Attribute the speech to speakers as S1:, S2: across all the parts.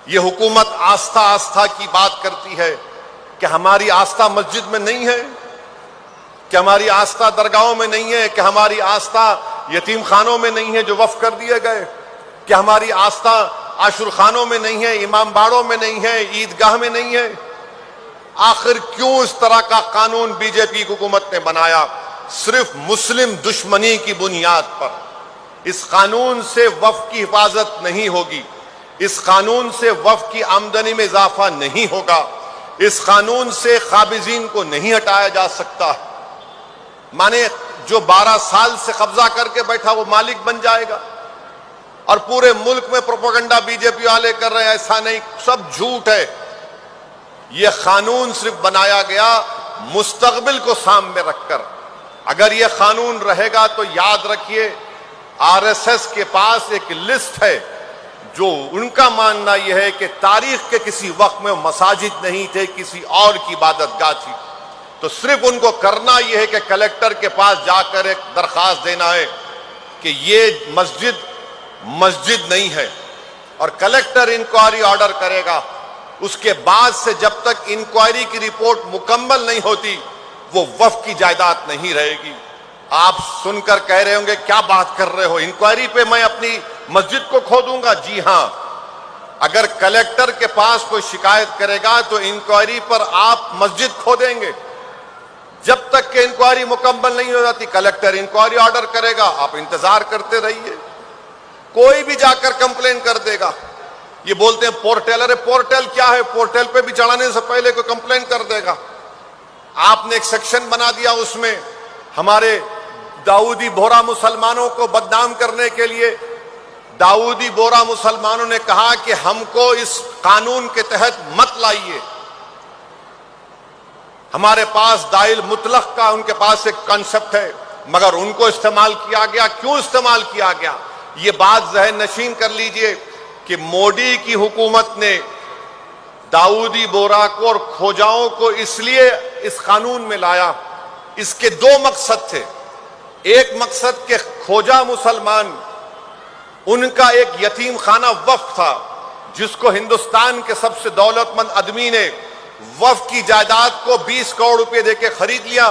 S1: ये हुकूमत आस्था आस्था की बात करती है कि हमारी आस्था मस्जिद में नहीं है, कि हमारी आस्था दरगाहों में नहीं है, कि हमारी आस्था यतीम खानों में नहीं है जो वफ़ कर दिए गए, कि हमारी आस्था आशुर खानों में नहीं है, इमाम बाड़ों में नहीं है, ईदगाह में नहीं है। आखिर क्यों इस तरह का कानून बीजेपी हुकूमत ने बनाया? सिर्फ मुस्लिम दुश्मनी की बुनियाद पर। इस कानून से वफ़ की हिफाजत नहीं होगी, इस कानून से वफ़ की आमदनी में इजाफा नहीं होगा, इस कानून से काबिजीन को नहीं हटाया जा सकता। माने जो 12 साल से कब्जा करके बैठा वो मालिक बन जाएगा। और पूरे मुल्क में प्रोपेगेंडा बीजेपी वाले कर रहे हैं, ऐसा नहीं, सब झूठ है। यह कानून सिर्फ बनाया गया मुस्तकबिल को सामने रखकर। अगर यह कानून रहेगा तो याद रखिए, आरएसएस के पास एक लिस्ट है जो उनका मानना यह है कि तारीख के किसी वक्त में मसाजिद नहीं थे, किसी और की इबादतगाह थी। तो सिर्फ उनको करना यह है कि कलेक्टर के पास जाकर एक दरखास्त देना है कि ये मस्जिद नहीं है, और कलेक्टर इंक्वायरी ऑर्डर करेगा। उसके बाद से जब तक इंक्वायरी की रिपोर्ट मुकम्मल नहीं होती वो वफ़ की जायदाद नहीं रहेगी। आप सुनकर कह रहे होंगे क्या बात कर रहे हो, इंक्वायरी पे मैं अपनी मस्जिद को खो दूंगा? जी हां, अगर कलेक्टर के पास कोई शिकायत करेगा तो इंक्वायरी पर आप मस्जिद खो देंगे। जब तक कि इंक्वायरी मुकम्मल नहीं हो जाती कलेक्टर इंक्वायरी ऑर्डर करेगा, आप इंतजार करते रहिए। कोई भी जाकर कंप्लेन कर देगा। ये बोलते हैं पोर्टल, अरे पोर्टल क्या है? पोर्टल पे भी चढ़ाने से पहले कोई कंप्लेन कर देगा। आपने एक सेक्शन बना दिया, उसमें हमारे दाऊदी बोहरा मुसलमानों को बदनाम करने के लिए दाऊदी बोहरा मुसलमानों ने कहा कि हमको इस कानून के तहत मत लाइए। हमारे पास दाइल मुतलक का उनके पास एक कॉन्सेप्ट है, मगर उनको इस्तेमाल किया गया। क्यों इस्तेमाल किया गया? ये बात ज़हन नशीन कर लीजिए कि मोदी की हुकूमत ने दाऊदी बोहरा को और खोजाओं को इसलिए इस कानून में लाया, इसके 2 मकसद थे। एक मकसद के खोजा मुसलमान, उनका एक यतीम खाना वक्फ था जिसको हिंदुस्तान के सबसे दौलतमंद आदमी ने वक्फ की जायदाद को 20 करोड़ रुपए देके खरीद लिया।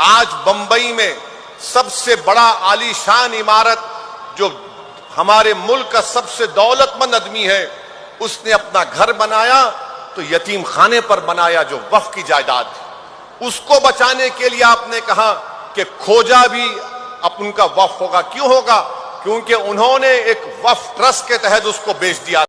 S1: आज बंबई में सबसे बड़ा आलीशान इमारत जो हमारे मुल्क का सबसे दौलतमंद आदमी है उसने अपना घर बनाया तो यतीम खाने पर बनाया जो वक्फ की जायदाद थी। उसको बचाने के लिए आपने कहा कि खोजा भी अब उनका वक्फ होगा। क्यों होगा? क्योंकि उन्होंने एक वक्फ ट्रस्ट के तहत उसको बेच दिया।